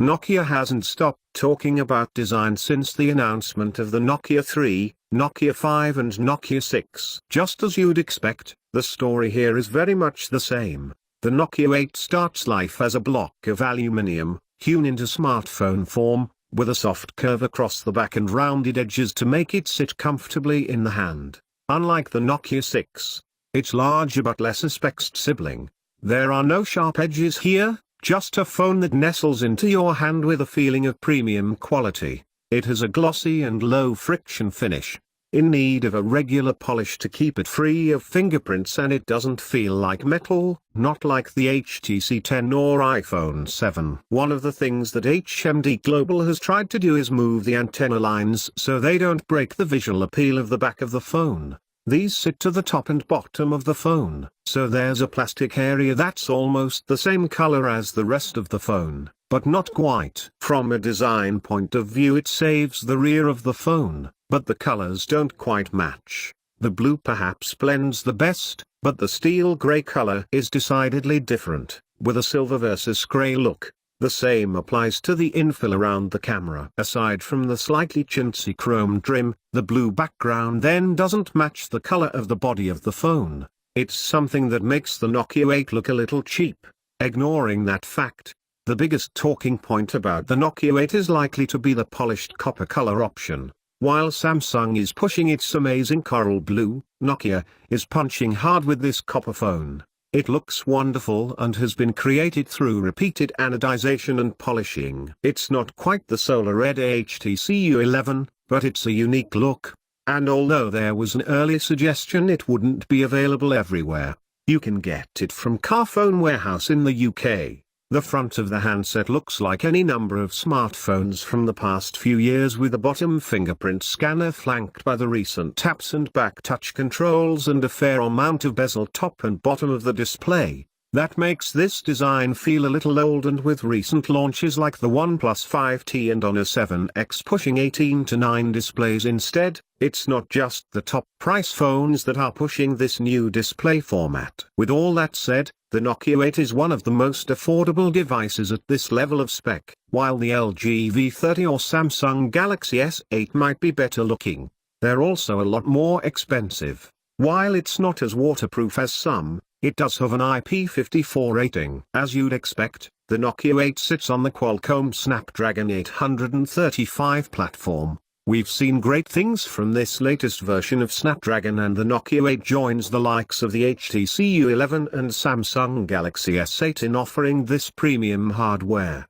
Nokia hasn't stopped talking about design since the announcement of the Nokia 3, Nokia 5 and Nokia 6. Just as you'd expect, the story here is very much the same. The Nokia 8 starts life as a block of aluminium, hewn into smartphone form, with a soft curve across the back and rounded edges to make it sit comfortably in the hand. Unlike the Nokia 6, its larger but less spec'd sibling, there are no sharp edges here. Just a phone that nestles into your hand with a feeling of premium quality. It has a glossy and low-friction finish, in need of a regular polish to keep it free of fingerprints, and it doesn't feel like metal, not like the HTC 10 or iPhone 7. One of the things that HMD Global has tried to do is move the antenna lines so they don't break the visual appeal of the back of the phone. These sit to the top and bottom of the phone, so there's a plastic area that's almost the same color as the rest of the phone, but not quite. From a design point of view, it saves the rear of the phone, but the colors don't quite match. The blue perhaps blends the best, but the steel gray color is decidedly different, with a silver versus gray look. The same applies to the infill around the camera. Aside from the slightly chintzy chrome trim, the blue background then doesn't match the color of the body of the phone. It's something that makes the Nokia 8 look a little cheap. Ignoring that fact, the biggest talking point about the Nokia 8 is likely to be the polished copper color option. While Samsung is pushing its amazing coral blue, Nokia is punching hard with this copper phone. It looks wonderful and has been created through repeated anodization and polishing. It's not quite the solar red HTC U11, but it's a unique look. And although there was an early suggestion it wouldn't be available everywhere, you can get it from Carphone Warehouse in the UK. The front of the handset looks like any number of smartphones from the past few years, with a bottom fingerprint scanner flanked by the recent taps and back touch controls and a fair amount of bezel top and bottom of the display. That makes this design feel a little old, and with recent launches like the OnePlus 5T and Honor 7X pushing 18:9 displays instead, it's not just the top price phones that are pushing this new display format. With all that said, the Nokia 8 is one of the most affordable devices at this level of spec. While the LG V30 or Samsung Galaxy S8 might be better looking, they're also a lot more expensive. While it's not as waterproof as some, it does have an IP54 rating. As you'd expect, the Nokia 8 sits on the Qualcomm Snapdragon 835 platform. We've seen great things from this latest version of Snapdragon, and the Nokia 8 joins the likes of the HTC U11 and Samsung Galaxy S8 in offering this premium hardware.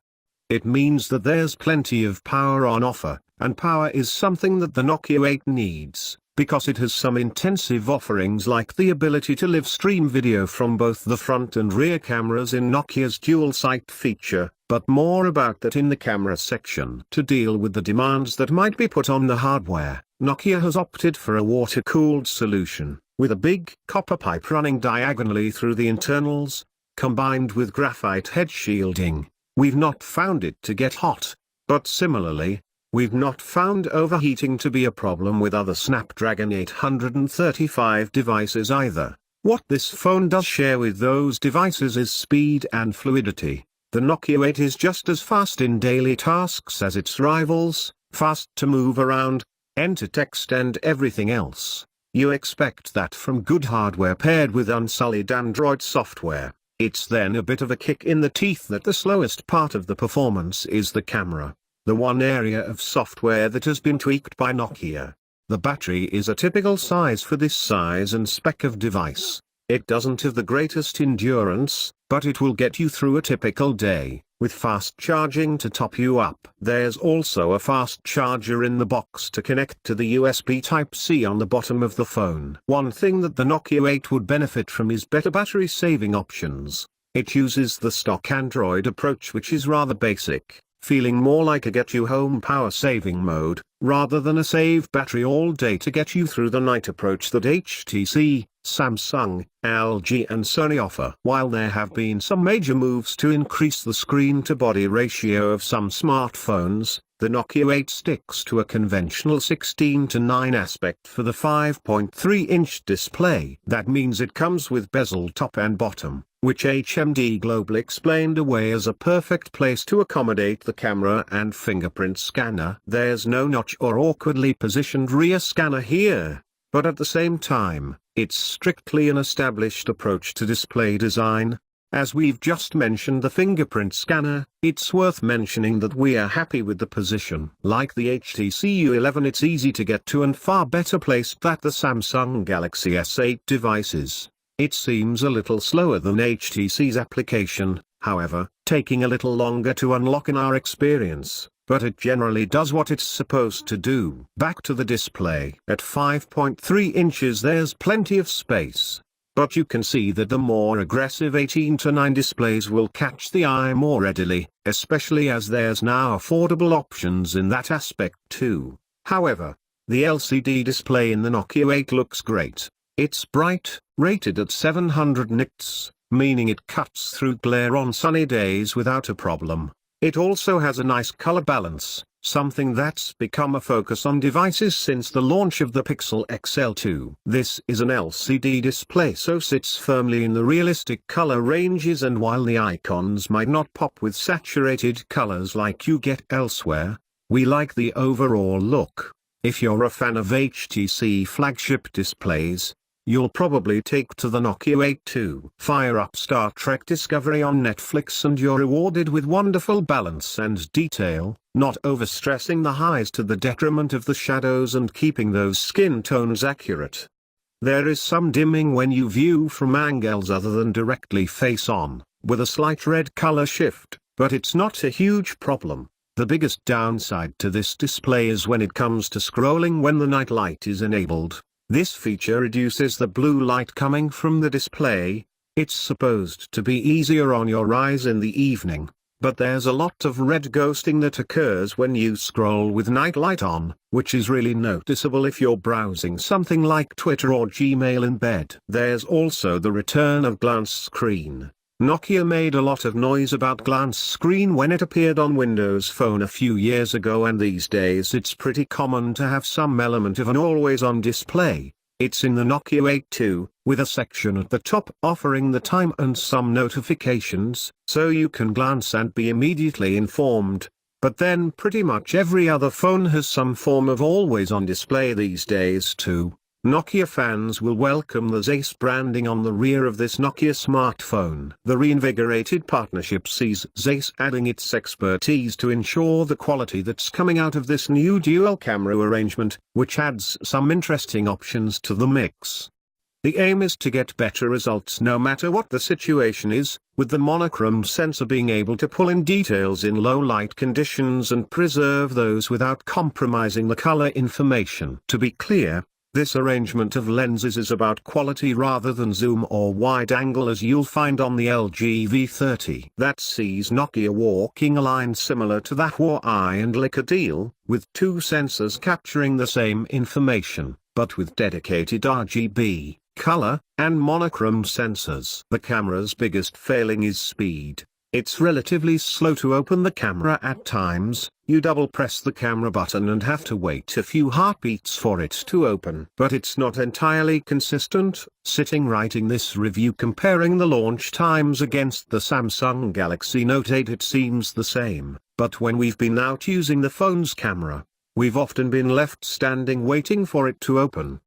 It means that there's plenty of power on offer, and power is something that the Nokia 8 needs, because it has some intensive offerings like the ability to live stream video from both the front and rear cameras in Nokia's dual sight feature, but more about that in the camera section. To deal with the demands that might be put on the hardware, Nokia has opted for a water-cooled solution, with a big copper pipe running diagonally through the internals, combined with graphite head shielding. We've not found it to get hot, but similarly, we've not found overheating to be a problem with other Snapdragon 835 devices either. What this phone does share with those devices is speed and fluidity. The Nokia 8 is just as fast in daily tasks as its rivals, fast to move around, enter text and everything else. You expect that from good hardware paired with unsullied Android software. It's then a bit of a kick in the teeth that the slowest part of the performance is the camera, the one area of software that has been tweaked by Nokia. The battery is a typical size for this size and spec of device. It doesn't have the greatest endurance, but it will get you through a typical day, with fast charging to top you up. There's also a fast charger in the box to connect to the USB Type-C on the bottom of the phone. One thing that the Nokia 8 would benefit from is better battery saving options. It uses the stock Android approach, which is rather basic, feeling more like a get-you-home power-saving mode, rather than a save battery all day to get you through the night approach that HTC, Samsung, LG and Sony offer. While there have been some major moves to increase the screen-to-body ratio of some smartphones, The Nokia 8 sticks to a conventional 16:9 aspect for the 5.3-inch display. That means it comes with bezel top and bottom, which HMD Global explained away as a perfect place to accommodate the camera and fingerprint scanner. There's no notch or awkwardly positioned rear scanner here, but at the same time, it's strictly an established approach to display design. As we've just mentioned the fingerprint scanner, it's worth mentioning that we are happy with the position. Like the HTC U11, it's easy to get to and far better placed than the Samsung Galaxy S8 devices. It seems a little slower than HTC's application, however, taking a little longer to unlock in our experience, but it generally does what it's supposed to do. Back to the display. At 5.3 inches there's plenty of space. But you can see that the more aggressive 18:9 displays will catch the eye more readily, especially as there's now affordable options in that aspect too. However, the LCD display in the Nokia 8 looks great. It's bright, rated at 700 nits, meaning it cuts through glare on sunny days without a problem. It also has a nice color balance, something that's become a focus on devices since the launch of the Pixel XL2. This is an LCD display, so sits firmly in the realistic color ranges, and while the icons might not pop with saturated colors like you get elsewhere, we like the overall look. If you're a fan of HTC flagship displays, you'll probably take to the Nokia 8 too. Fire up Star Trek Discovery on Netflix and you're rewarded with wonderful balance and detail, not overstressing the highs to the detriment of the shadows and keeping those skin tones accurate. There is some dimming when you view from angles other than directly face on, with a slight red color shift, but it's not a huge problem. The biggest downside to this display is when it comes to scrolling when the night light is enabled. This feature reduces the blue light coming from the display. It's supposed to be easier on your eyes in the evening, but there's a lot of red ghosting that occurs when you scroll with night light on, which is really noticeable if you're browsing something like Twitter or Gmail in bed. There's also the return of glance screen. Nokia made a lot of noise about glance screen when it appeared on Windows Phone a few years ago, and these days it's pretty common to have some element of an always-on display. It's in the Nokia 8 too, with a section at the top offering the time and some notifications, so you can glance and be immediately informed. But then pretty much every other phone has some form of always-on display these days too. Nokia fans will welcome the Zeiss branding on the rear of this Nokia smartphone. The reinvigorated partnership sees Zeiss adding its expertise to ensure the quality that's coming out of this new dual camera arrangement, which adds some interesting options to the mix. The aim is to get better results no matter what the situation is, with the monochrome sensor being able to pull in details in low light conditions and preserve those without compromising the color information. To be clear, this arrangement of lenses is about quality rather than zoom or wide angle, as you'll find on the LG V30. That sees Nokia walking a line similar to that Huawei and Leica deal, with two sensors capturing the same information, but with dedicated RGB, color, and monochrome sensors. The camera's biggest failing is speed. It's relatively slow to open the camera at times. You double press the camera button and have to wait a few heartbeats for it to open. But it's not entirely consistent. Sitting writing this review comparing the launch times against the Samsung Galaxy Note 8, it seems the same. But when we've been out using the phone's camera, we've often been left standing waiting for it to open.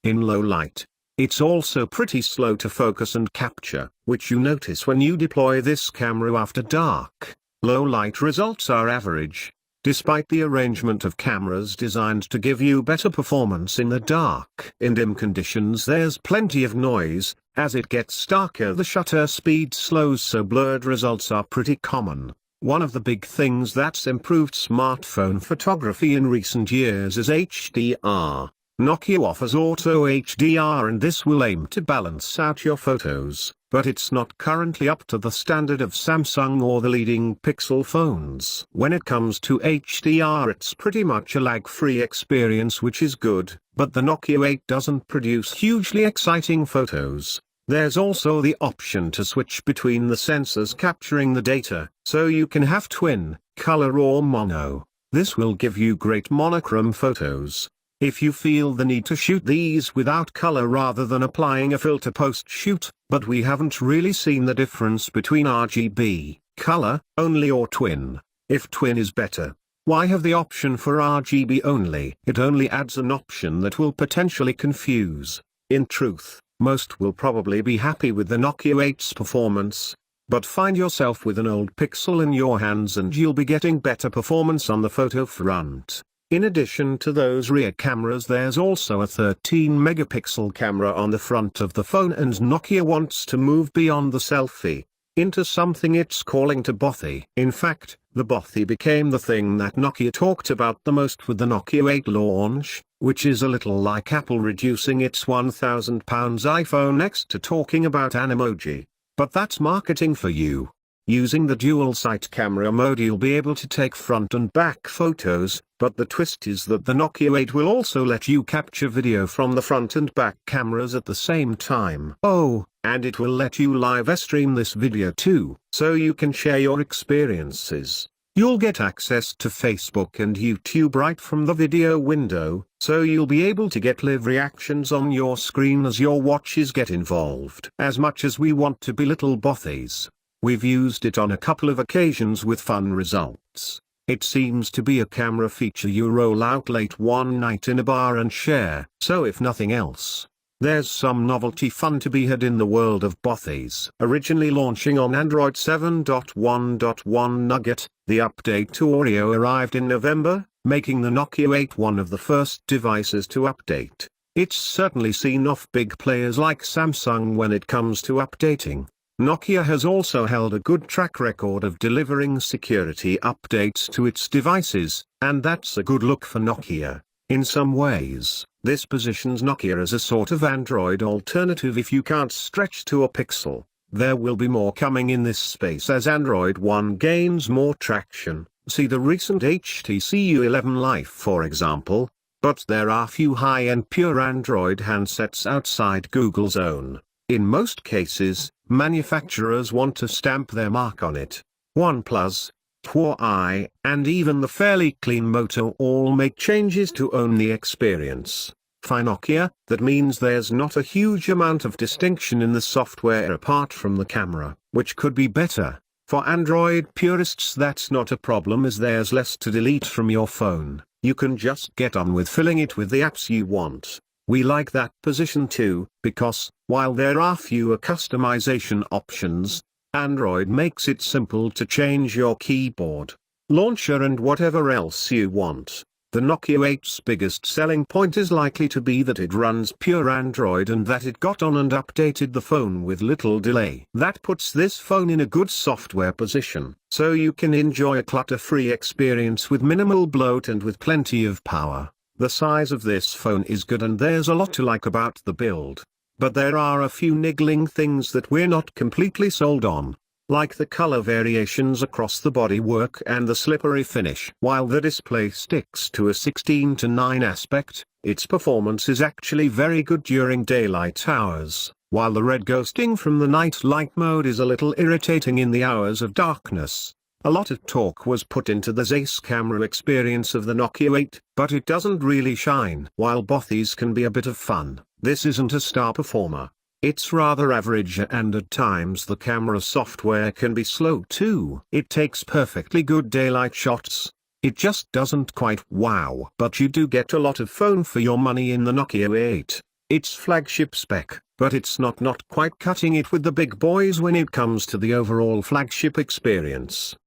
In low light, it's also pretty slow to focus and capture, which you notice when you deploy this camera after dark. Low light results are average, despite the arrangement of cameras designed to give you better performance in the dark. In dim conditions there's plenty of noise. As it gets darker the shutter speed slows, so blurred results are pretty common. One of the big things that's improved smartphone photography in recent years is HDR. Nokia offers Auto HDR, and this will aim to balance out your photos, but it's not currently up to the standard of Samsung or the leading Pixel phones. When it comes to HDR, it's pretty much a lag-free experience, which is good, but the Nokia 8 doesn't produce hugely exciting photos. There's also the option to switch between the sensors capturing the data, so you can have twin, color or mono. This will give you great monochrome photos. If you feel the need to shoot these without color rather than applying a filter post-shoot, but we haven't really seen the difference between RGB, color, only or twin. If twin is better, why have the option for RGB only? It only adds an option that will potentially confuse. In truth, most will probably be happy with the Nokia 8's performance. But find yourself with an old Pixel in your hands and you'll be getting better performance on the photo front. In addition to those rear cameras, there's also a 13-megapixel camera on the front of the phone, and Nokia wants to move beyond the selfie into something it's calling to bothy. In fact, the bothy became the thing that Nokia talked about the most with the Nokia 8 launch, which is a little like Apple reducing its £1,000 iPhone X to talking about an emoji. But that's marketing for you. Using the dual-sight camera mode, you'll be able to take front and back photos, but the twist is that the Nokia 8 will also let you capture video from the front and back cameras at the same time. Oh, and it will let you live stream this video too, so you can share your experiences. You'll get access to Facebook and YouTube right from the video window, so you'll be able to get live reactions on your screen as your watches get involved. As much as we want to be little bothies, we've used it on a couple of occasions with fun results. It seems to be a camera feature you roll out late one night in a bar and share, so if nothing else, there's some novelty fun to be had in the world of bothies. Originally launching on Android 7.1.1 Nugget, the update to Oreo arrived in November, making the Nokia 8 one of the first devices to update. It's certainly seen off big players like Samsung when it comes to updating. Nokia has also held a good track record of delivering security updates to its devices, and that's a good look for Nokia. In some ways, this positions Nokia as a sort of Android alternative if you can't stretch to a Pixel. There will be more coming in this space as Android One gains more traction. See the recent HTC U11 Life for example. But there are few high-end pure Android handsets outside Google's own. In most cases, manufacturers want to stamp their mark on it. OnePlus, Huawei, and even the fairly clean Moto all make changes to own the experience. For Nokia, that means there's not a huge amount of distinction in the software apart from the camera, which could be better. For Android purists, that's not a problem as there's less to delete from your phone. You can just get on with filling it with the apps you want. We like that position too, because, while there are fewer customization options, Android makes it simple to change your keyboard, launcher and whatever else you want. The Nokia 8's biggest selling point is likely to be that it runs pure Android and that it got on and updated the phone with little delay. That puts this phone in a good software position, so you can enjoy a clutter-free experience with minimal bloat and with plenty of power. The size of this phone is good and there's a lot to like about the build. But there are a few niggling things that we're not completely sold on, like the color variations across the bodywork and the slippery finish. While the display sticks to a 16:9 aspect, its performance is actually very good during daylight hours, while the red ghosting from the night light mode is a little irritating in the hours of darkness. A lot of talk was put into the Zeiss camera experience of the Nokia 8, but it doesn't really shine. While bothies can be a bit of fun, this isn't a star performer. It's rather average and at times the camera software can be slow too. It takes perfectly good daylight shots. It just doesn't quite wow. But you do get a lot of phone for your money in the Nokia 8. It's flagship spec, but it's not quite cutting it with the big boys when it comes to the overall flagship experience.